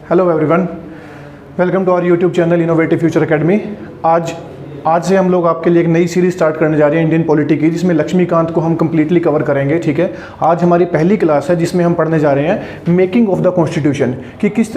Hello everyone, welcome to our YouTube channel innovative future academy. आज से हम लोग आपके लिए एक नई सीरीज स्टार्ट करने जा रहे हैं इंडियन पॉलिटी की, जिसमें लक्ष्मीकांत को हम कंप्लीटली कवर करेंगे। ठीक है, आज हमारी पहली क्लास है जिसमें हम पढ़ने जा रहे हैं मेकिंग ऑफ द कॉन्स्टिट्यूशन, कि किस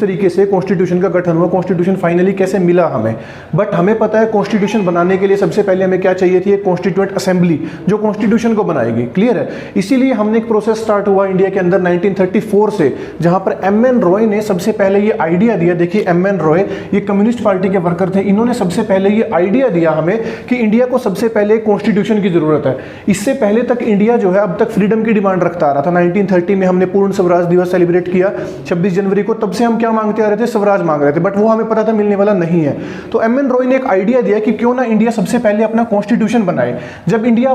तरीके से कॉन्स्टिट्यूशन का गठन हुआ, कॉन्स्टिट्यूशन फाइनली कैसे मिला हमें। बट हमें पता है कॉन्स्टिट्यूशन बनाने के लिए सबसे पहले हमें क्या चाहिए थी, एक कॉन्स्टिट्यूएंट असेंबली जो कॉन्स्टिट्यूशन को बनाएगी। क्लियर है, इसीलिए हमने एक प्रोसेस स्टार्ट हुआ इंडिया के अंदर 1934 से, जहां पर एम.एन. रॉय ने सबसे पहले ये आइडिया दिया। देखिए, एम.एन. रॉय ये कम्युनिस्ट पार्टी के वर्कर थे, इन्होंने सबसे पहले ये आइडिया दिया हमें कि इंडिया को सबसे पहले कॉन्स्टिट्यूशन की जरूरत है। इससे पहले तक इंडिया जो है अब तक फ्रीडम की डिमांड रखता आ रहा था। 1930 में हमने पूर्ण स्वराज दिवस सेलिब्रेट किया 26 जनवरी को, तब से हम क्या मांगते आ रहे थे, स्वराज मांग रहे थे, बट वो हमें पता था मिलने वाला नहीं है। तो एम.एन. रॉय ने एक आइडिया दिया कि क्यों ना इंडिया सबसे पहले अपना कॉन्स्टिट्यूशन बनाए। जब इंडिया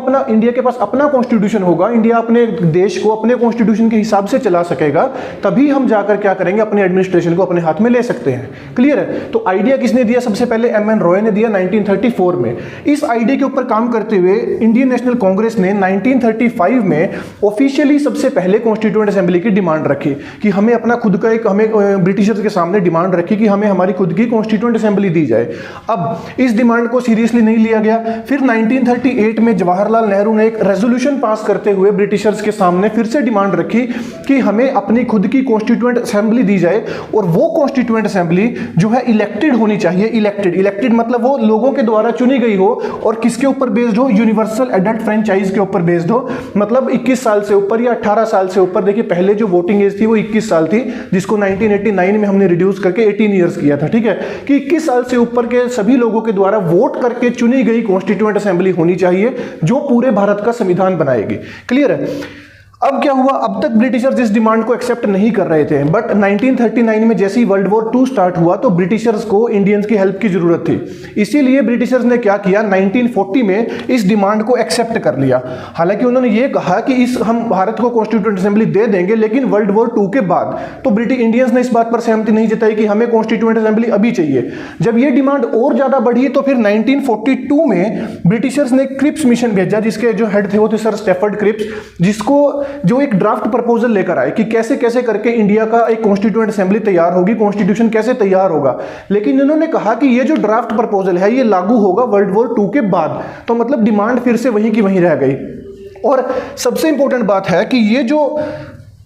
के पास अपना कॉन्स्टिट्यूशन होगा, इंडिया अपने देश को अपने कॉन्स्टिट्यूशन के हिसाब से चला सकेगा, तभी हम जाकर क्या करेंगे, अपने एडमिनिस्ट्रेशन को अपने हाथ में ले सकते हैं। क्लियर है, तो आइडिया किसने दिया, सबसे पहले एम.एन. रॉय ने दिया 1934 में। इस आइडिया के ऊपर काम करते हुए इंडियन नेशनल कांग्रेस ने 1935 में ऑफिशियली सबसे पहले कॉन्स्टिट्यूएंट असेंबली की डिमांड रखी कि हमें अपना खुद का एक, हमें ब्रिटिशर्स के सामने डिमांड रखी कि हमें हमारी खुद की कॉन्स्टिट्यूएंट असेंबली दी जाए। अब इस डिमांड को सीरियसली नहीं लिया गया। फिर 1938 में जवाहरलाल नेहरू ने एक रेजोल्यूशन पास करते हुए ब्रिटिशर्स के सामने फिर से डिमांड रखी कि हमें अपनी खुद की कॉन्स्टिट्यूएंट असेंबली दी जाए, और वो कॉन्स्टिट्यूएंट असेंबली जो है इलेक्टेड होनी चाहिए। इलेक्टेड मतलब वो लोगों के द्वारा चुनी गई हो, और किसके ऊपर बेस्ड हो, यूनिवर्सल एडल्ट फ्रेंचाइज के ऊपर बेस्ड हो, मतलब 21 साल से ऊपर या 18 साल से ऊपर। देखिए, पहले जो वोटिंग एज थी वो 21 साल थी, जिसको 1989 में हमने रिड्यूस करके 18 ईयर्स किया था। ठीक है, कि 21 साल से ऊपर के सभी लोगों के द्वारा वोट करके चुनी गई कॉन्स्टिट्यूएंट असेंबली होनी चाहिए, जो पूरे भारत का संविधान बनाएगी। क्लियर है। अब क्या हुआ, अब तक ब्रिटिशर्स इस डिमांड को एक्सेप्ट नहीं कर रहे थे, बट 1939 में जैसे ही वर्ल्ड वॉर 2 स्टार्ट हुआ तो ब्रिटिशर्स को इंडियंस की हेल्प की जरूरत थी। इसीलिए ब्रिटिशर्स ने क्या किया, 1940 में इस डिमांड को एक्सेप्ट कर लिया। हालांकि उन्होंने ये कहा कि हम भारत को कॉन्स्टिट्यूएंट असेंबली दे देंगे, लेकिन वर्ल्ड वॉर 2 के बाद। तो ब्रिटिश इंडियंस ने इस बात पर सहमति नहीं जताई कि हमें कॉन्स्टिट्यूएंट असेंबली अभी चाहिए। जब ये डिमांड और ज्यादा बढ़ी तो फिर 1942 में ब्रिटिशर्स ने क्रिप्स मिशन भेजा, जिसके जो हेड थे वो थे सर स्टैफर्ड क्रिप्स, जो एक ड्राफ्ट प्रपोजल लेकर आए कि कैसे कैसे करके इंडिया का एक कॉन्स्टिट्यूएंट असेंबली तैयार होगी, कॉन्स्टिट्यूशन कैसे तैयार होगा। लेकिन इन्होंने कहा कि ये जो ड्राफ्ट प्रपोजल है ये लागू होगा वर्ल्ड वॉर 2 के बाद। तो मतलब डिमांड फिर से वहीं की वहीं रह गई। और सबसे इंपॉर्टेंट बात है कि ये जो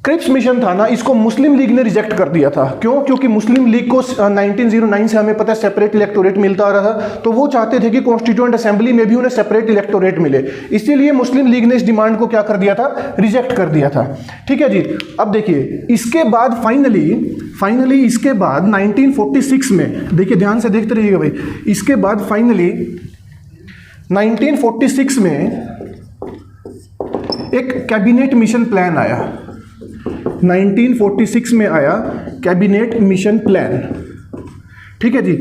क्रिप्स मिशन था ना, इसको मुस्लिम लीग ने रिजेक्ट कर दिया था। क्यों? क्योंकि मुस्लिम लीग को 1909 से हमें पता है सेपरेट इलेक्टोरेट मिलता आ रहा था, तो वो चाहते थे कि कॉन्स्टिट्यूएंट असेंबली में भी उन्हें सेपरेट इलेक्टोरेट मिले। इसीलिए मुस्लिम लीग ने इस डिमांड को क्या कर दिया था, रिजेक्ट कर दिया था। ठीक है जी। अब देखिए, इसके बाद फाइनली इसके बाद 1946 में, देखिए ध्यान से देखते रहिएगा भाई, इसके बाद फाइनली 1946 में एक कैबिनेट मिशन प्लान आया। 1946 में आया कैबिनेट मिशन प्लान। ठीक है जी,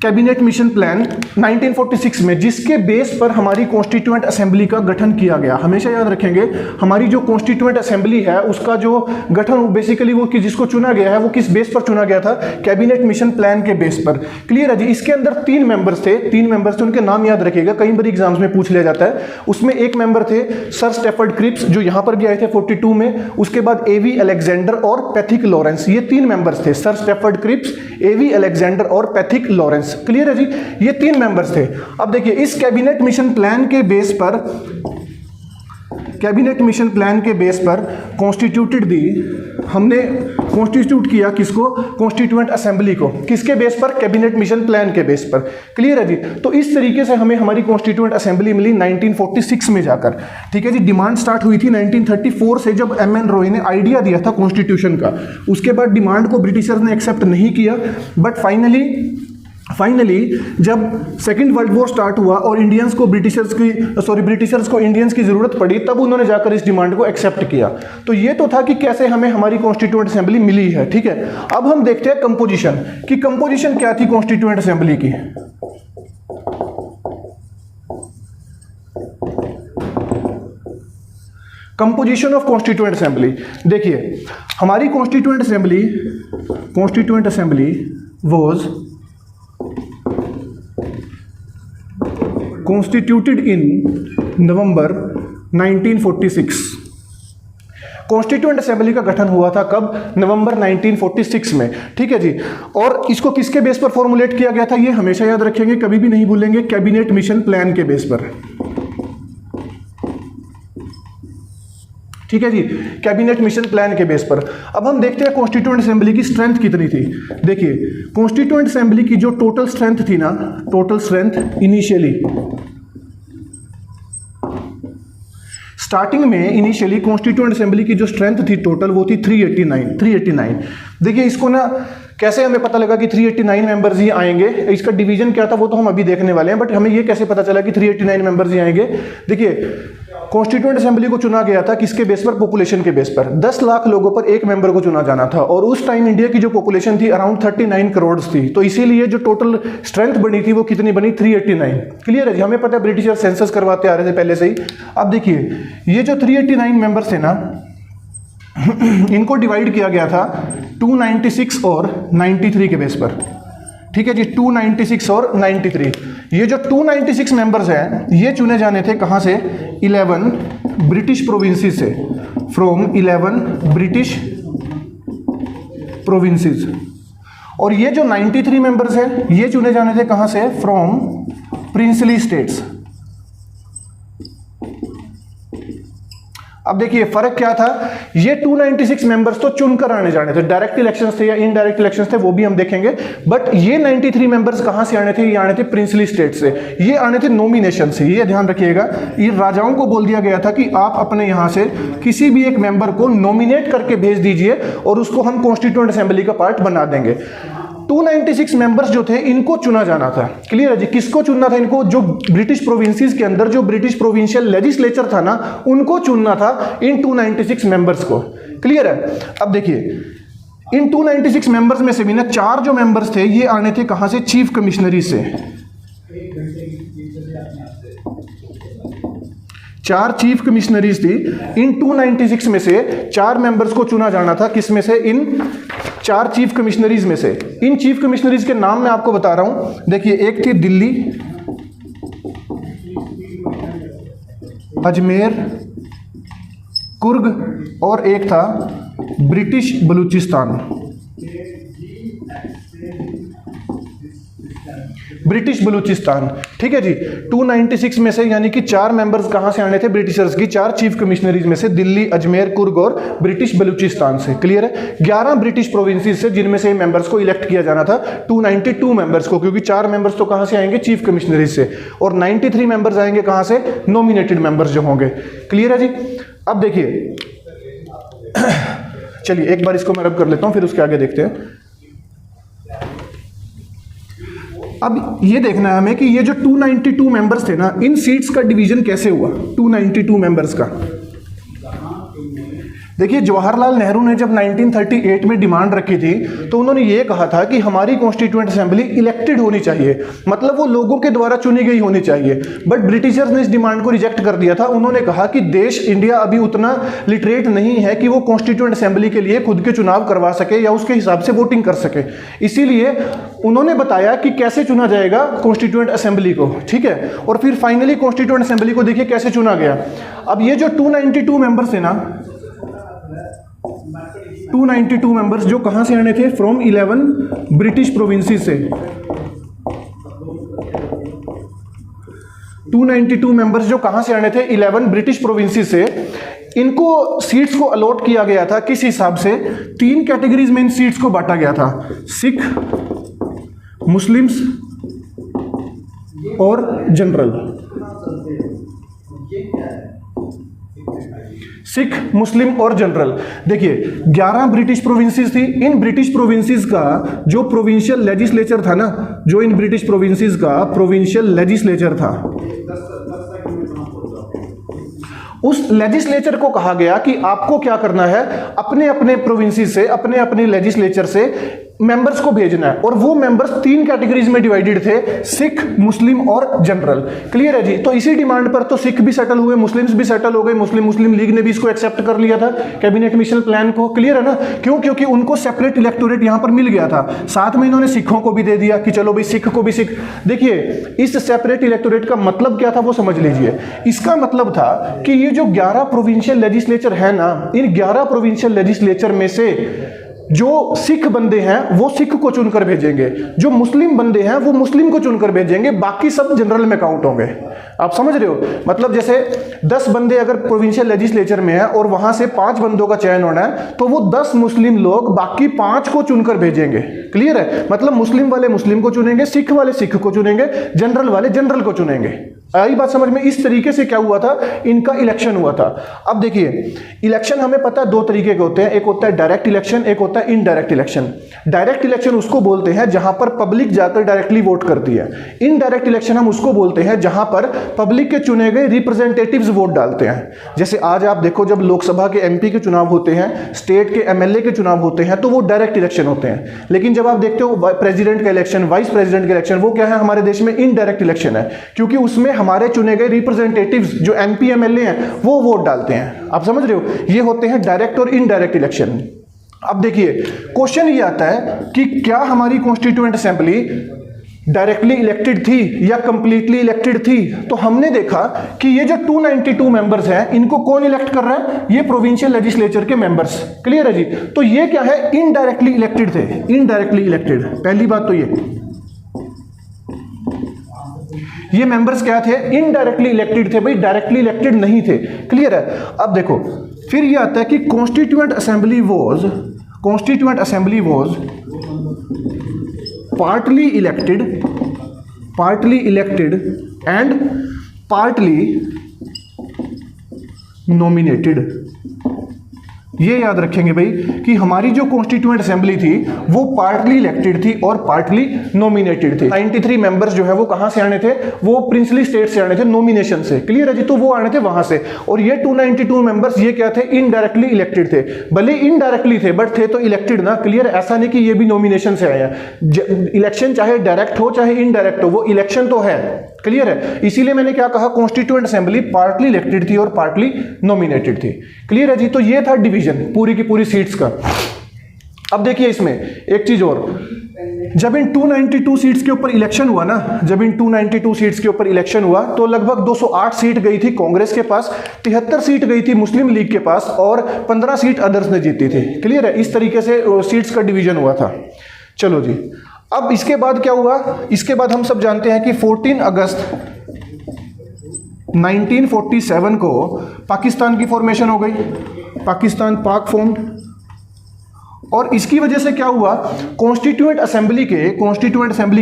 कैबिनेट मिशन प्लान 1946 में, जिसके बेस पर हमारी कॉन्स्टिट्यूएंट असेंबली का गठन किया गया। हमेशा याद रखेंगे, हमारी जो कॉन्स्टिट्यूएंट असेंबली है उसका जो गठन बेसिकली वो जिसको चुना गया है वो किस बेस पर चुना गया था, कैबिनेट मिशन प्लान के बेस पर। क्लियर है जी। इसके अंदर 3 मेंबर्स थे, उनके नाम याद रखिएगा, कई बार एग्जाम्स में पूछ लिया जाता है। उसमें एक मेंबर थे सर स्टैफर्ड क्रिप्स, जो यहां पर भी आए थे 42 में। उसके बाद A.V. अलेक्जेंडर और पैथिक लॉरेंस, ये 3 मेंबर्स थे, Sir Stafford Cripps, A.V. Alexander और पैथिक लॉरेंस। क्लियर है जी, ये 3 मेंबर्स थे। अब देखिए, इस कैबिनेट मिशन प्लान के बेस पर कॉन्स्टिट्यूटेड हमने कॉन्स्टिट्यूट किया किसको, कॉन्स्टिट्यूएंट असेंबली को। किसके बेस पर, कैबिनेट मिशन प्लान के बेस पर। क्लियर है जी। तो इस तरीके से हमें हमारी कॉन्स्टिट्यूएंट असेंबली मिली 1946 में जाकर। ठीक है जी। डिमांड स्टार्ट हुई थी 1934 से, जब एम.एन. रॉय ने आइडिया दिया था कॉन्स्टिट्यूशन का। उसके बाद डिमांड को ब्रिटिशर्स ने एक्सेप्ट नहीं किया, बट फाइनली जब सेकेंड वर्ल्ड वॉर स्टार्ट हुआ और ब्रिटिशर्स को इंडियंस की जरूरत पड़ी, तब उन्होंने जाकर इस डिमांड को एक्सेप्ट किया। तो ये तो था कि कैसे हमें हमारी कॉन्स्टिट्यूएंट असेंबली मिली है। ठीक है, अब हम देखते हैं कंपोजिशन, कि कंपोजिशन क्या थी कॉन्स्टिट्यूएंट असेंबली की। Composition of constituent assembly. देखिए, हमारी constituent assembly was constituted in November 1946। Constituent assembly का गठन हुआ था कब? नवंबर 1946 में, ठीक है जी। और इसको किसके बेस पर फॉर्मुलेट किया गया था, ये हमेशा याद रखेंगे, कभी भी नहीं भूलेंगे, कैबिनेट मिशन प्लान के बेस पर, ठीक है जी, कैबिनेट मिशन प्लान के बेस पर। अब हम देखते हैं कॉन्स्टिट्यूएंट असेंबली की स्ट्रेंथ कितनी थी। देखिए कॉन्स्टिट्यूएंट असेंबली की जो टोटल स्ट्रेंथ थी ना, टोटल स्ट्रेंथ इनिशियली स्टार्टिंग में इनिशियली कॉन्स्टिट्यूएंट असेंबली की जो स्ट्रेंथ थी टोटल, वो थी 389। देखिए इसको ना कैसे हमें पता लगा कि 389 मेंबर्स ही आएंगे, इसका डिवीजन क्या था वो तो हम अभी देखने वाले हैं, बट हमें ये कैसे पता चला कि 389 मेंबर्स ही आएंगे? देखिए कॉन्स्टिट्यूएंट असेंबली को चुना गया था किसके बेस पर? पॉपुलेशन के बेस पर। 10 लाख लोगों पर एक मेंबर को चुना जाना था, और उस टाइम इंडिया की जो पॉपुलेशन थी अराउंड 39 करोड़ थी, तो इसीलिए जो टोटल स्ट्रेंथ बनी थी वो कितनी बनी? 389। क्लियर है जी, हमें पता है ब्रिटिशर सेंसस करवाते आ रहे थे पहले से ही। अब देखिए ये जो 389 मेंबर्स थे ना, इनको डिवाइड किया गया था 296 और 93 के बेस पर, ठीक है जी, 296 और 93। ये जो 296 मेंबर्स हैं ये चुने जाने थे कहां से? 11 ब्रिटिश प्रोविंसेस से, फ्रॉम 11 ब्रिटिश प्रोविंसेस। और ये जो 93 मेंबर्स हैं ये चुने जाने थे कहां से? From princely states. अब देखिए फर्क क्या था, ये 296 मेंबर्स तो चुनकर आने जाने थे, डायरेक्ट इलेक्शंस थे या इनडायरेक्ट इलेक्शंस थे वो भी हम देखेंगे, बट ये 93 मेंबर्स कहां से आने थे? ये आने थे प्रिंसली स्टेट से, ये आने थे नॉमिनेशन से। ये ध्यान रखिएगा, ये राजाओं को बोल दिया गया था कि आप अपने यहां से किसी भी एक मेंबर को नॉमिनेट करके भेज दीजिए और उसको हम कॉन्स्टिट्यूएंट असेंबली का पार्ट बना देंगे। 296 मेंबर्स जो थे इनको चुना जाना था। क्लियर है जी, किसको चुनना था इनको? जो ब्रिटिश प्रोविंसेस के अंदर जो ब्रिटिश प्रोविंशियल लेजिस्लेचर था ना, उनको चुनना था इन 296 मेंबर्स को। क्लियर है। अब देखिए इन 296 मेंबर्स में से भी ना 4 जो मेंबर्स थे ये आने थे कहां से? चीफ कमिश्नरी से। 4 चीफ कमिश्नरीज थी। इन 296 में से 4 मेंबर्स को चुना जाना था, किस में से? इन 4 चीफ कमिश्नरीज में से। इन चीफ कमिश्नरीज के नाम मैं आपको बता रहा हूं। देखिए एक थी दिल्ली, अजमेर, कुर्ग और एक था ब्रिटिश बलूचिस्तान। ब्रिटिश बलूचिस्तान, ठीक है जी। 296 में से यानी कि 4 मेंबर्स कहां से आने थे? ब्रिटिशर्स की 4 चीफ कमिश्नरीज में से, दिल्ली, अजमेर, कुर्ग और ब्रिटिश बलूचिस्तान से। क्लियर है। 11 ब्रिटिश प्रोविंसेस से जिनमें से मेंबर्स को इलेक्ट किया जाना था, 292 मेंबर्स को, क्योंकि 4 मेंबर्स तो कहां से आएंगे? चीफ कमिश्नरीज से, और 93 मेंबर्स आएंगे कहां से? नॉमिनेटेड मेंबर्स जो होंगे। क्लियर है जी। अब देखिए चलिए एक बार इसको मैं रब कर लेता हूं, फिर उसके आगे देखते हैं। अब ये देखना है हमें कि ये जो 292 मेंबर्स थे ना, इन सीट्स का डिवीजन कैसे हुआ 292 मेंबर्स का। देखिए जवाहरलाल नेहरू ने जब 1938 में डिमांड रखी थी तो उन्होंने ये कहा था कि हमारी कॉन्स्टिट्यूएंट असेंबली इलेक्टेड होनी चाहिए, मतलब वो लोगों के द्वारा चुनी गई होनी चाहिए। बट ब्रिटिशर्स ने इस डिमांड को रिजेक्ट कर दिया था। उन्होंने कहा कि देश इंडिया अभी उतना लिटरेट नहीं है कि वो कॉन्स्टिट्यूएंट असेंबली के लिए खुद के चुनाव करवा सके या उसके हिसाब से वोटिंग कर सके। इसीलिए उन्होंने बताया कि कैसे चुना जाएगा कॉन्स्टिट्यूएंट असेंबली को, ठीक है। और फिर फाइनली कॉन्स्टिट्यूएंट असेंबली को देखिए कैसे चुना गया। अब ये जो 292 मेंबर्स है ना, 292 मेंबर्स जो कहां से आने थे? फ्रॉम 11 ब्रिटिश प्रोविंसेस से। 292 मेंबर्स जो कहां से आने थे? 11 ब्रिटिश प्रोविंसेस से। इनको सीट्स को अलॉट किया गया था किस हिसाब से? 3 कैटेगरीज में इन सीट्स को बांटा गया था, सिख, मुस्लिम्स और जनरल। सिख, मुस्लिम और जनरल। देखिए 11 ब्रिटिश प्रोविंसेस थी। इन ब्रिटिश प्रोविंसेस का जो प्रोविंशियल लेजिस्लेचर था ना, जो इन ब्रिटिश प्रोविंसेस का प्रोविंशियल लेजिस्लेचर था, उस लेजिस्लेचर को कहा गया कि आपको क्या करना है, अपने अपने प्रोविंसेस से, अपने अपने लेजिस्लेचर से मेंबर्स को भेजना है, और वो मेंबर्स 3 कैटेगरीज में डिवाइडेड थे, सिख, मुस्लिम और जनरल। क्लियर है जी। तो इसी डिमांड पर तो सिख भी सेटल हुए, मुस्लिम्स भी सेटल हो गए, मुस्लिम लीग ने भी इसको एक्सेप्ट कर लिया था कैबिनेट मिशन प्लान को। क्लियर है ना? क्यों? क्योंकि उनको सेपरेट इलेक्टोरेट यहां पर मिल गया था, साथ में इन्होंने सिखों को भी दे दिया कि चलो भाई सिख को भी सिख। देखिए इस सेपरेट इलेक्टोरेट का मतलब क्या था वो समझ लीजिए। इसका मतलब था कि ये जो 11 प्रोविंशियल लेजिस्लेचर है ना, इन 11 प्रोविंशियल लेजिस्लेचर में से जो सिख बंदे हैं वो सिख को चुनकर भेजेंगे, जो मुस्लिम बंदे हैं वो मुस्लिम को चुनकर भेजेंगे, बाकी सब जनरल में काउंट होंगे। आप समझ रहे हो? मतलब जैसे 10 बंदे अगर प्रोविंशियल लेजिस्लेचर में है और वहां से 5 बंदों का चयन होना है, तो वो 10 मुस्लिम लोग बाकी 5 को चुनकर भेजेंगे। क्लियर है? मतलब मुस्लिम वाले मुस्लिम को चुनेंगे, सिख वाले सिख को चुनेंगे, जनरल वाले जनरल को चुनेंगे। आई बात समझ में? इस तरीके से क्या हुआ था, इनका इलेक्शन हुआ था। अब देखिए इलेक्शन हमें पता है 2 तरीके के होते हैं, एक होता है डायरेक्ट इलेक्शन, एक होता है इनडायरेक्ट इलेक्शन। डायरेक्ट इलेक्शन उसको बोलते हैं जहां पर पब्लिक जाकर डायरेक्टली वोट करती है। इनडायरेक्ट इलेक्शन हम उसको बोलते हैं जहां पर पब्लिक के चुने गए रिप्रेजेंटेटिव्स वोट डालते हैं। जैसे आज आप देखो जब लोकसभा के एमपी के चुनाव होते हैं, स्टेट के एमएलए के चुनाव होते हैं, तो वो डायरेक्ट इलेक्शन होते हैं। लेकिन जब आप देखते हो प्रेसिडेंट का इलेक्शन, वाइस प्रेसिडेंट का इलेक्शन, वो क्या है हमारे देश में? इनडायरेक्ट इलेक्शन है, क्योंकि उसमें हमारे चुने गए रिप्रेजेंटेटिव्स जो एमपी एमएलए हैं वो वोट डालते हैं। आप समझ रहे हो? ये होते हैं डायरेक्ट और इनडायरेक्ट इलेक्शन। अब देखिए क्वेश्चन ये आता है कि क्या हमारी कॉन्स्टिट्यूएंट असेंबली डायरेक्टली इलेक्टेड थी या कंप्लीटली इलेक्टेड थी? तो हमने देखा कि ये जो 292 मेंबर्स हैं इनको कौन इलेक्ट कर रहा है? ये प्रोविंशियल लेजिस्लेचर के मेंबर्स। क्लियर है जी? तो ये क्या है? इनडायरेक्टली इलेक्टेड थे, इनडायरेक्टली इलेक्टेड। पहली बात तो ये मेंबर्स क्या थे? इनडायरेक्टली इलेक्टेड थे भाई, डायरेक्टली इलेक्टेड नहीं थे। क्लियर है? अब देखो फिर ये आता है कि constituent assembly was partly elected and partly nominated. ये याद रखेंगे भाई कि हमारी जो कॉन्स्टिट्यूएंट असेंबली थी वो पार्टली इलेक्टेड थी और पार्टली नॉमिनेटेड थी। 93 मेंबर्स जो है वो कहां से आने थे? वो प्रिंसली स्टेट से आने थे, नॉमिनेशन से। क्लियर है जी? तो वो आने थे वहां से। और ये 292 मेंबर्स ये क्या थे? इनडायरेक्टली इलेक्टेड थे। भले इनडायरेक्टली थे बट थे तो इलेक्टेड ना। क्लियर है? ऐसा नहीं कि ये भी नॉमिनेशन से आए हैं। इलेक्शन चाहे डायरेक्ट हो चाहे इनडायरेक्ट हो, वो इलेक्शन तो है। क्लियर है? इसीलिए मैंने क्या कहा, कॉन्स्टिट्यूएंट असेंबली पार्टली इलेक्टेड थी और पार्टली नॉमिनेटेड थी। क्लियर है जी? तो ये था डिवीजन पूरी की पूरी सीट्स का। अब देखिए इसमें एक चीज और, जब इन 292 सीट्स के ऊपर इलेक्शन हुआ ना, जब इन 292 सीट्स के ऊपर इलेक्शन हुआ तो लगभग 208 सीट गई थी कांग्रेस के पास, 73 सीट गई थी मुस्लिम लीग के पास और 15 सीट अदर्स ने जीती थी। क्लियर है? इस तरीके से सीट्स का डिवीजन हुआ था। चलो जी, अब इसके बाद क्या हुआ? इसके बाद हम सब जानते हैं कि 14 अगस्त 1947 को पाकिस्तान की फॉर्मेशन हो गई, पाकिस्तान पाक फॉर्म्ड। और इसकी वजह से क्या हुआ, कॉन्स्टिट्यूएंट असेंबली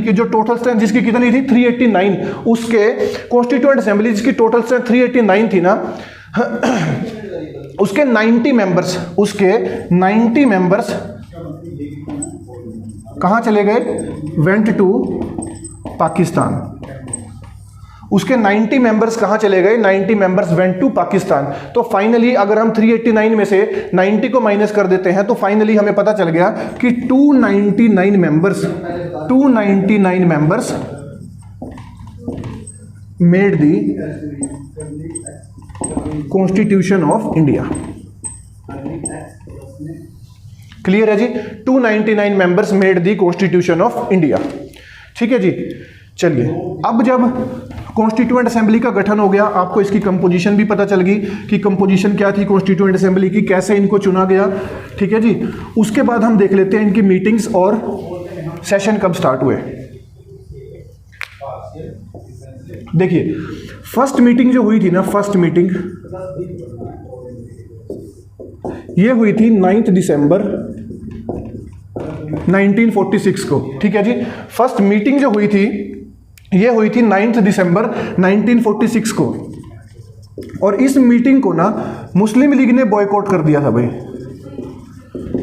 के जो टोटल स्ट्रेंथ जिसकी कितनी थी 389, उसके कॉन्स्टिट्यूएंट असेंबली जिसकी टोटल स्ट्रेंथ 389 थी ना, उसके 90 मेंबर्स कहां चले गए? Went to Pakistan. उसके 90 मेंबर्स कहां चले गए? 90 मेंबर्स वेंट टू पाकिस्तान। तो फाइनली अगर हम 389 में से 90 को माइनस कर देते हैं तो फाइनली हमें पता चल गया कि 299 members made the constitution of India. Clear है जी? 299 members made the constitution of India. ठीक है जी। चलिए, अब जब कॉन्स्टिट्यूएंट असेंबली का गठन हो गया, आपको इसकी कंपोजिशन भी पता चल गई कि कंपोजिशन क्या थी कॉन्स्टिट्यूएंट असेंबली की, कैसे इनको चुना गया। ठीक है जी। उसके बाद हम देख लेते हैं इनकी मीटिंग्स और सेशन कब स्टार्ट हुए। देखिए फर्स्ट मीटिंग जो हुई थी ना, फर्स्ट मीटिंग ये हुई थी 9 दिसंबर 1946 को। ठीक है जी। फर्स्ट मीटिंग जो हुई थी ये हुई थी 9 दिसंबर 1946 को। और इस मीटिंग को ना मुस्लिम लीग ने बॉयकॉट कर दिया था भाई।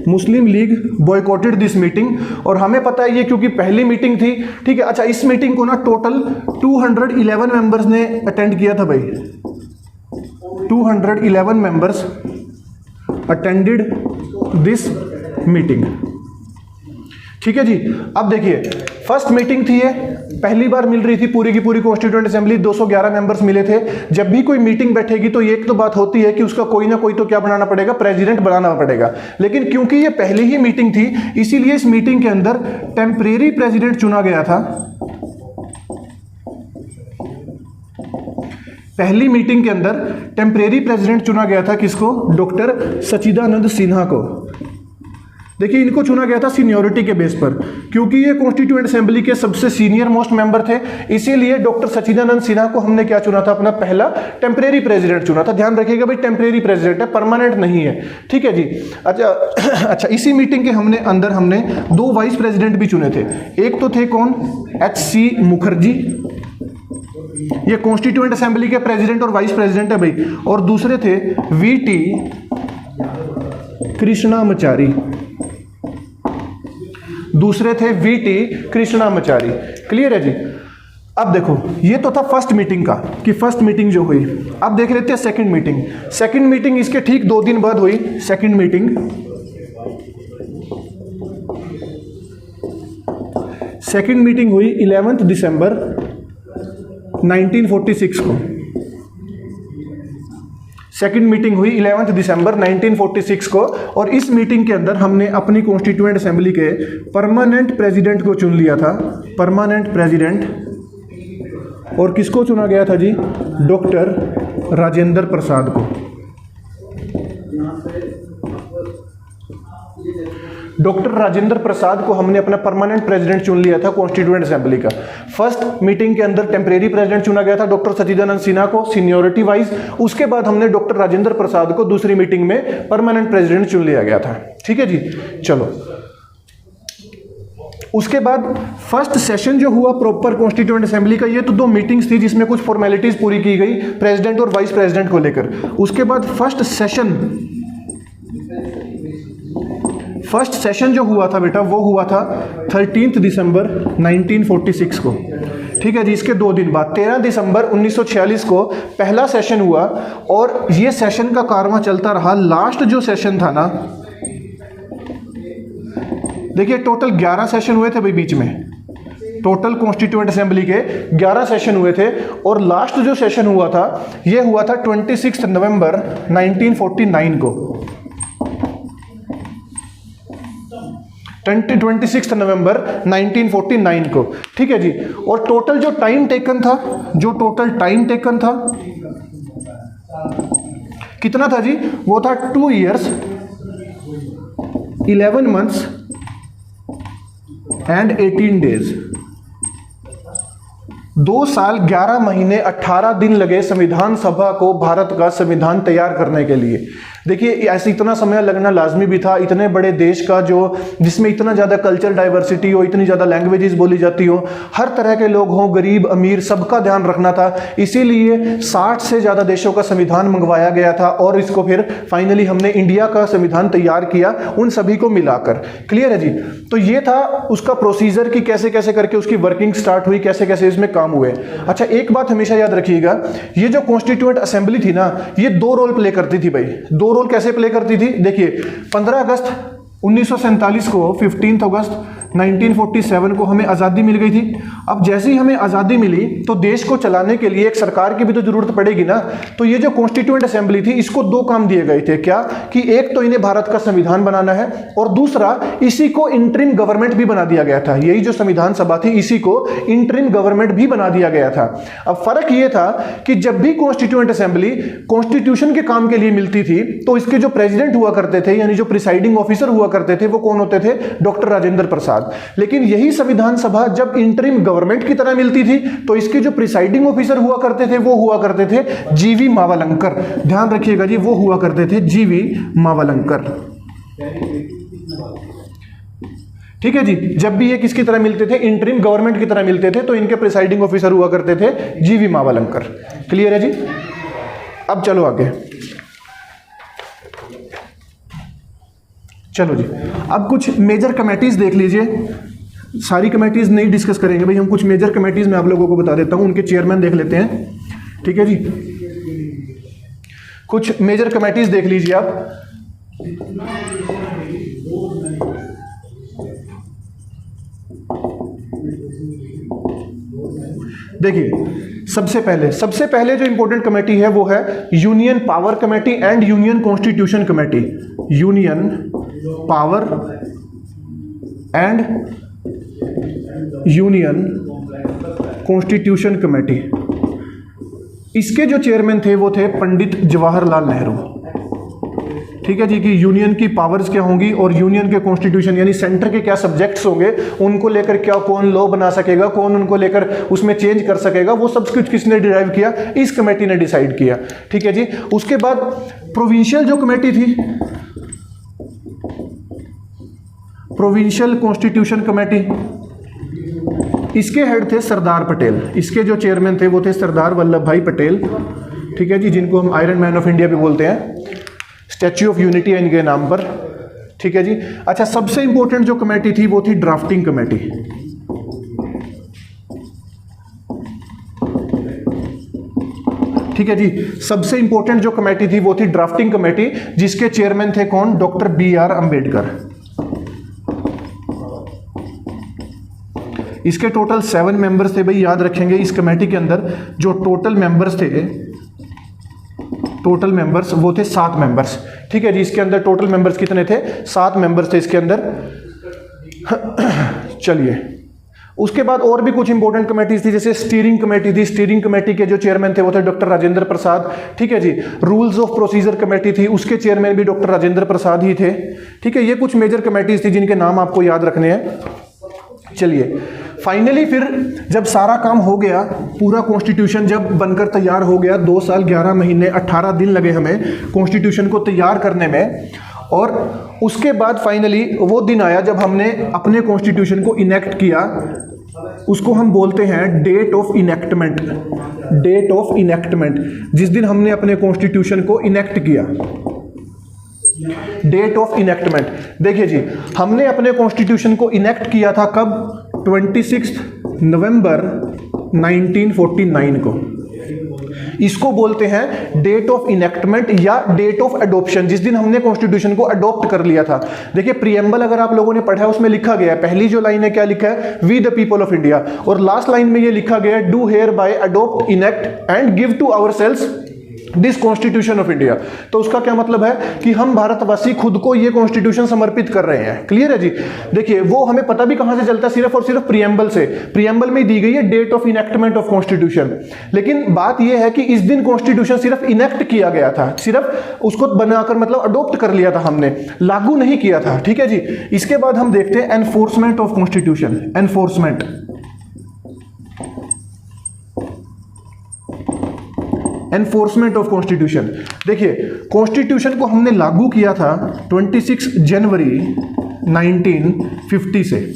मुस्लिम लीग बॉयकॉटेड दिस मीटिंग। और हमें पता है ये क्योंकि पहली मीटिंग थी। ठीक है। अच्छा, इस मीटिंग को ना टोटल 211 मेंबर्स ने अटेंड किया था भाई। 211 मेंबर्स अटेंडेड दिस मीटिंग। ठीक है जी। अब देखिए फर्स्ट मीटिंग थी ये, पहली बार मिल रही थी पूरी की पूरी कॉन्स्टिट्यूएंट असेंबली, 211 मेंबर्स मिले थे। जब भी कोई मीटिंग बैठेगी तो एक तो बात होती है कि उसका कोई ना कोई तो क्या बनाना पड़ेगा, प्रेसिडेंट बनाना पड़ेगा। लेकिन क्योंकि ये पहली ही मीटिंग थी इसीलिए इस मीटिंग के अंदर टेम्परेरी प्रेसिडेंट चुना गया था। पहली मीटिंग के अंदर टेम्परेरी प्रेसिडेंट चुना गया था किसको, डॉक्टर सच्चिदानंद सिन्हा को। देखिए इनको चुना गया था सीनियरिटी के बेस पर, क्योंकि ये कॉन्स्टिट्यूएंट असेंबली के सबसे सीनियर मोस्ट मेंबर थे, इसीलिए डॉक्टर सच्चिदानंद सिन्हा को हमने क्या चुना था, अपना पहला टेम्परेरी प्रेसिडेंट चुना था। ध्यान रखिएगा भाई टेम्परेरी प्रेसिडेंट है, परमानेंट नहीं है, ठीक है जी। अच्छा इसी मीटिंग के अंदर हमने 2 वाइस प्रेसिडेंट भी चुने थे। एक तो थे कौन, एच.सी. मुखर्जी, ये कॉन्स्टिट्यूएंट असेंबली के प्रेसिडेंट और वाइस प्रेसिडेंट है भाई, और दूसरे थे वी.टी. कृष्णामाचारी, दूसरे थे वी.टी. कृष्णामाचारी। क्लियर है जी। अब देखो ये तो था फर्स्ट मीटिंग का कि फर्स्ट मीटिंग जो हुई। अब देख लेते हैं सेकंड मीटिंग। सेकंड मीटिंग इसके ठीक 2 दिन बाद हुई। सेकंड मीटिंग हुई 11 दिसंबर 1946 को। सेकंड मीटिंग हुई 11 दिसंबर 1946 को, और इस मीटिंग के अंदर हमने अपनी कॉन्स्टिट्यूएंट असेंबली के परमानेंट प्रेसिडेंट को चुन लिया था। परमानेंट प्रेसिडेंट, और किसको चुना गया था जी, डॉक्टर राजेंद्र प्रसाद को। डॉक्टर राजेंद्र प्रसाद को हमने अपना परमानेंट प्रेसिडेंट चुन लिया था कॉन्स्टिट्यूएंट असेंबली का। फर्स्ट मीटिंग के अंदर टेम्परेरी प्रेसिडेंट चुना गया था डॉक्टर सच्चिदानंद सिन्हा को सीनियरिटी वाइज। उसके बाद हमने डॉक्टर राजेंद्र प्रसाद को दूसरी मीटिंग में परमानेंट प्रेसिडेंट चुन लिया गया था। ठीक है जी। चलो उसके बाद फर्स्ट सेशन जो हुआ प्रॉपर कॉन्स्टिट्यूएंट असेंबली का, ये तो 2 मीटिंग्स थी जिसमें कुछ फॉर्मेलिटीज पूरी की गई प्रेसिडेंट और वाइस प्रेसिडेंट को लेकर। उसके बाद फर्स्ट सेशन जो हुआ था बेटा वो हुआ था 13 दिसंबर 1946 को। ठीक है जी। इसके 2 दिन बाद 13 दिसंबर 1946 को पहला सेशन हुआ, और ये सेशन का कारवां चलता रहा। लास्ट जो सेशन था ना, देखिए टोटल 11 सेशन हुए थे भाई बीच में, टोटल कॉन्स्टिट्यूएंट असेंबली के 11 सेशन हुए थे, और लास्ट जो सेशन हुआ था ये हुआ था 26 नवंबर 1949 को। 26 नवंबर 1949 को। ठीक है जी। और टोटल जो टाइम टेकन था कितना था जी, वो था 2 years 11 months and 18 days। 2 साल 11 महीने 18 दिन लगे संविधान सभा को भारत का संविधान तैयार करने के लिए। देखिए ऐसे इतना समय लगना लाजमी भी था, इतने बड़े देश का जो जिसमें इतना ज़्यादा कल्चरल डाइवर्सिटी हो, इतनी ज़्यादा लैंग्वेजेस बोली जाती हो, हर तरह के लोग हों, गरीब अमीर, सबका ध्यान रखना था। इसीलिए 60 से ज़्यादा देशों का संविधान मंगवाया गया था, और इसको फिर फाइनली हमने इंडिया का संविधान तैयार किया उन सभी को मिलाकर। क्लियर है जी। तो ये था उसका प्रोसीजर कि कैसे कैसे करके उसकी वर्किंग स्टार्ट हुई, कैसे कैसे इसमें काम हुए। अच्छा एक बात हमेशा याद रखिएगा, ये जो कॉन्स्टिट्यूएंट असेंबली थी ना, ये 2 रोल प्ले करती थी भाई। 2 रोल कैसे प्ले करती थी, देखिए 15 अगस्त 1947 को 15 अगस्त 1947 को हमें आज़ादी मिल गई थी। अब जैसे ही हमें आज़ादी मिली तो देश को चलाने के लिए एक सरकार की भी तो जरूरत पड़ेगी ना। तो ये जो कॉन्स्टिट्यूएंट असेंबली थी इसको 2 काम दिए गए थे। क्या कि एक तो इन्हें भारत का संविधान बनाना है, और दूसरा इसी को इंटरिम गवर्नमेंट भी बना दिया गया था। यही जो संविधान सभा थी इसी को इंटरिम गवर्नमेंट भी बना दिया गया था। अब फर्क ये था कि जब भी कॉन्स्टिट्यूएंट असेंबली कॉन्स्टिट्यूशन के काम के लिए मिलती थी तो इसके जो प्रेसिडेंट हुआ करते थे, यानी जो प्रिसाइडिंग ऑफिसर हुआ करते थे, वो कौन होते थे, डॉक्टर राजेंद्र प्रसाद। लेकिन यही संविधान सभा जब इंटरिम गवर्नमेंट की तरह मिलती थी तो इसके जो प्रिसाइडिंग ऑफिसर हुआ करते थे वो हुआ करते थे जीवी मावलंकर। ध्यान रखिएगा जी, वो हुआ करते थे जीवी मावलंकर। ठीक है जी। जब भी ये किसकी तरह मिलते थे, इंटरिम गवर्नमेंट की तरह मिलते थे, तो इनके प्रिसाइडिंग ऑफिसर हुआ करते थे जीवी मावलंकर। क्लियर है जी। अब चलो आगे। चलो जी, अब कुछ मेजर कमेटीज देख लीजिए। सारी कमेटीज नहीं डिस्कस करेंगे भाई, हम कुछ मेजर कमेटीज में आप लोगों को बता देता हूं, उनके चेयरमैन देख लेते हैं। ठीक है जी। कुछ मेजर कमेटीज देख लीजिए आप। देखिए सबसे पहले जो इंपॉर्टेंट कमेटी है वो है union power committee and union constitution committee. Union power and union constitution committee. इसके जो चेयरमैन थे वो थे पंडित जवाहरलाल नेहरू। ठीक है जी, कि यूनियन की पावर्स क्या होंगी और यूनियन के कॉन्स्टिट्यूशन यानी सेंटर के क्या सब्जेक्ट्स होंगे, उनको लेकर क्या कौन लॉ बना सकेगा, कौन उनको लेकर उसमें चेंज कर सकेगा, वो सब कुछ किसने डिराइव किया, इस कमेटी ने डिसाइड किया। ठीक है जी। उसके बाद प्रोविंशियल जो कमेटी थी, प्रोविंशियल कॉन्स्टिट्यूशन कमेटी, इसके हेड थे सरदार पटेल। इसके जो चेयरमैन थे वो थे सरदार वल्लभ भाई पटेल। ठीक है जी, जिनको हम आयरन मैन ऑफ इंडिया भी बोलते हैं, स्टैच्यू ऑफ यूनिटी है इनके नाम पर। ठीक है जी। अच्छा, सबसे इंपॉर्टेंट जो कमेटी थी वो थी ड्राफ्टिंग कमेटी। ठीक है जी, सबसे इंपॉर्टेंट जो कमेटी थी वो थी ड्राफ्टिंग कमेटी, जिसके चेयरमैन थे कौन, डॉक्टर BR अंबेडकर। इसके टोटल 7 मेंबर्स थे भाई, याद रखेंगे। इस कमेटी के अंदर जो टोटल मेंबर्स थे, टोटल मेंबर्स वो थे 7 मेंबर्स। ठीक है जी। इसके अंदर टोटल मेंबर्स कितने थे, 7 मेंबर्स थे इसके अंदर। चलिए, उसके बाद और भी कुछ इंपॉर्टेंट कमेटीज थी, जैसे स्टीयरिंग कमेटी थी। स्टीयरिंग कमेटी के जो चेयरमैन थे वो थे डॉक्टर राजेंद्र प्रसाद। ठीक है जी। रूल्स ऑफ प्रोसीजर कमेटी थी, उसके चेयरमैन भी डॉक्टर राजेंद्र प्रसाद ही थे। ठीक है, ये कुछ मेजर कमेटीज थी जिनके नाम आपको याद रखने हैं। चलिए, फाइनली फिर जब सारा काम हो गया, पूरा कॉन्स्टिट्यूशन जब बनकर तैयार हो गया, 2 साल 11 महीने 18 दिन लगे हमें कॉन्स्टिट्यूशन को तैयार करने में। और उसके बाद फाइनली वो दिन आया जब हमने अपने कॉन्स्टिट्यूशन को इनेक्ट किया। उसको हम बोलते हैं date of enactment. Date of enactment, जिस दिन हमने अपने कॉन्स्टिट्यूशन को इनेक्ट किया, डेट ऑफ इनेक्टमेंट। देखिए जी, हमने अपने कॉन्स्टिट्यूशन को इनेक्ट किया था कब, 26 नवंबर 1949 को। इसको बोलते हैं डेट ऑफ इनेक्टमेंट या डेट ऑफ एडॉप्शन, जिस दिन हमने कॉन्स्टिट्यूशन को अडॉप्ट कर लिया था। देखिए, प्रीएम्बल अगर आप लोगों ने पढ़ा है, उसमें लिखा गया है, पहली जो लाइन है क्या लिखा है, we the people of India, और लास्ट लाइन में ये लिखा गया है, do hereby adopt, enact and give to ourselves this constitution of India. तो उसका क्या मतलब है कि हम भारतवासी खुद को ये कॉन्स्टिट्यूशन समर्पित कर रहे हैं। क्लियर है जी। देखिए, वो हमें पता भी कहां से चलता है, सिर्फ और सिर्फ प्रीएम्बल से। प्रीएम्बल में दी गई है date of enactment of constitution, लेकिन बात यह है कि इस दिन कॉन्स्टिट्यूशन सिर्फ इनेक्ट किया गया था, सिर्फ उसको बनाकर मतलब अडॉप्ट कर लिया था हमने, लागू नहीं किया था। ठीक है जी। इसके बाद हम देखते हैं enforcement of constitution. Enforcement, enforcement of constitution. देखिए, कॉन्स्टिट्यूशन को हमने लागू किया था 26 जनवरी 1950 से।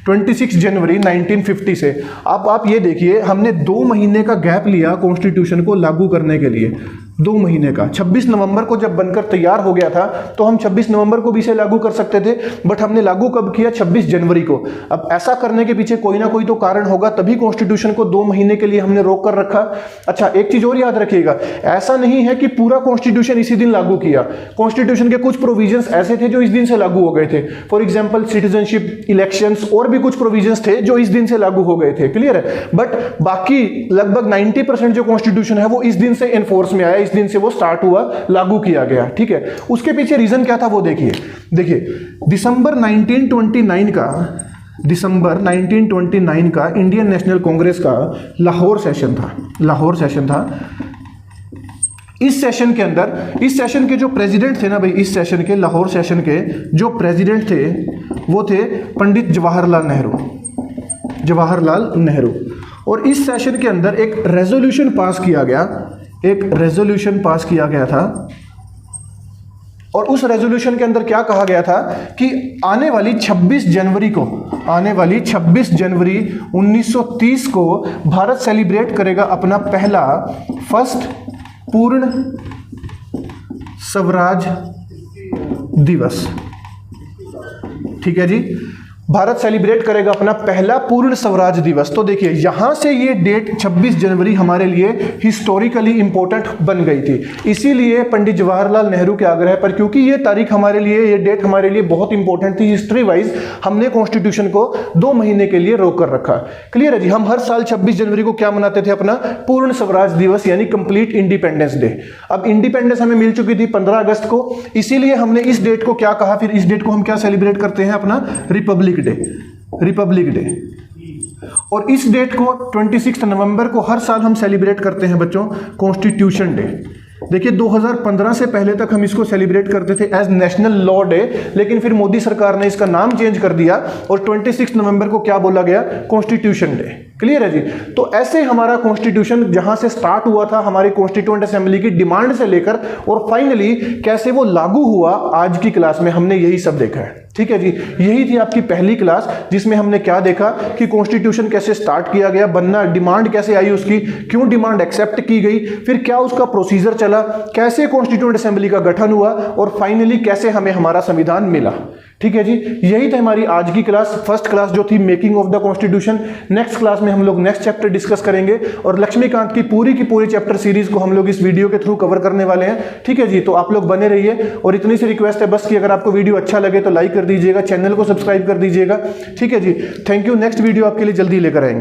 26 जनवरी 1950 से। अब आप ये देखिए, हमने 2 महीने का गैप लिया कॉन्स्टिट्यूशन को लागू करने के लिए, 2 महीने का। 26 नवंबर को जब बनकर तैयार हो गया था तो हम 26 नवंबर को भी इसे लागू कर सकते थे, बट हमने लागू कब किया, 26 जनवरी को। अब ऐसा करने के पीछे कोई ना कोई तो कारण होगा, तभी कॉन्स्टिट्यूशन को 2 महीने के लिए हमने रोक कर रखा। अच्छा, एक चीज और याद रखिएगा, ऐसा नहीं है कि पूरा कॉन्स्टिट्यूशन इसी दिन लागू किया। कॉन्स्टिट्यूशन के कुछ प्रोविजंस ऐसे थे जो इस दिन से लागू हो गए थे। फॉर एग्जाम्पल सिटीजनशिप, इलेक्शंस और भी कुछ प्रोविजंस थे जो इस दिन से लागू हो गए थे। क्लियर है। बट बाकी लगभग 90% जो कॉन्स्टिट्यूशन है वो इस दिन से एनफोर्स में आया, इस दिन से वो स्टार्ट हुआ, लागू किया गया। ठीक है। उसके पीछे रीजन क्या था वो देखिए। दिसंबर 1929 का इंडियन नेशनल कांग्रेस का लाहौर सेशन था। इस सेशन के अंदर, इस सेशन के जो प्रेसिडेंट थे ना भाई, इस सेशन के, लाहौर सेशन के जो प्रेसिडेंट थे वो थे पंडित जवाहरलाल नेहरू। और इस सेशन के अंदर एक रेजोल्यूशन पास किया गया था। और उस रेजोल्यूशन के अंदर क्या कहा गया था कि आने वाली 26 जनवरी 1930 को भारत सेलिब्रेट करेगा अपना पहला फर्स्ट पूर्ण स्वराज दिवस। ठीक है जी। भारत सेलिब्रेट करेगा अपना पहला पूर्ण स्वराज दिवस। तो देखिए यहां से ये डेट 26 जनवरी हमारे लिए हिस्टोरिकली इंपॉर्टेंट बन गई थी, इसीलिए पंडित जवाहरलाल नेहरू के आग्रह पर, क्योंकि ये तारीख हमारे लिए, ये डेट हमारे लिए बहुत इंपॉर्टेंट थी हिस्ट्री वाइज, हमने कॉन्स्टिट्यूशन को 2 महीने के लिए रोक कर रखा। क्लियर है जी। हम हर साल 26 जनवरी को क्या मनाते थे? अपना पूर्ण स्वराज दिवस यानी कंप्लीट इंडिपेंडेंस डे। अब इंडिपेंडेंस हमें मिल चुकी थी 15 अगस्त को, इसीलिए हमने इस डेट को क्या कहा, फिर इस डेट को हम क्या सेलिब्रेट करते हैं? अपना रिपब्लिक डे। Republic day. और इस डेट को 26 नवंबर को हर साल हम सेलिब्रेट करते हैं बच्चों कॉन्स्टिट्यूशन डे। देखिए 2015 से पहले तक हम इसको सेलिब्रेट करते थे एज नेशनल लॉ डे, लेकिन फिर मोदी सरकार ने इसका नाम चेंज कर दिया और 26 नवंबर को क्या बोला गया? Constitution day. क्लियर है जी। तो ऐसे हमारा कॉन्स्टिट्यूशन जहां से स्टार्ट हुआ था हमारी कॉन्स्टिट्यूएंट असेंबली की डिमांड से लेकर, और फाइनली कैसे वो लागू हुआ, आज की क्लास में हमने यही सब देखा है। ठीक है जी। यही थी आपकी पहली क्लास जिसमें हमने क्या देखा कि कॉन्स्टिट्यूशन कैसे स्टार्ट किया गया बनना, डिमांड कैसे आई उसकी, क्यों डिमांड एक्सेप्ट की गई, फिर क्या उसका प्रोसीजर चला, कैसे कॉन्स्टिट्यूएंट असेंबली का गठन हुआ, और फाइनली कैसे हमें हमारा संविधान मिला। ठीक है जी। यही थी हमारी आज की क्लास, फर्स्ट क्लास जो थी making of the constitution. Next class में हम लोग नेक्स्ट चैप्टर डिस्कस करेंगे और लक्ष्मीकांत की पूरी चैप्टर सीरीज को हम लोग इस वीडियो के थ्रू कवर करने वाले हैं। ठीक है जी। तो आप लोग बने रहिए और इतनी सी रिक्वेस्ट है बस कि अगर आपको वीडियो अच्छा लगे तो लाइक कर दीजिएगा, चैनल को सब्सक्राइब कर दीजिएगा। ठीक है जी। Thank you. नेक्स्ट वीडियो आपके लिए जल्दी लेकर आएंगे।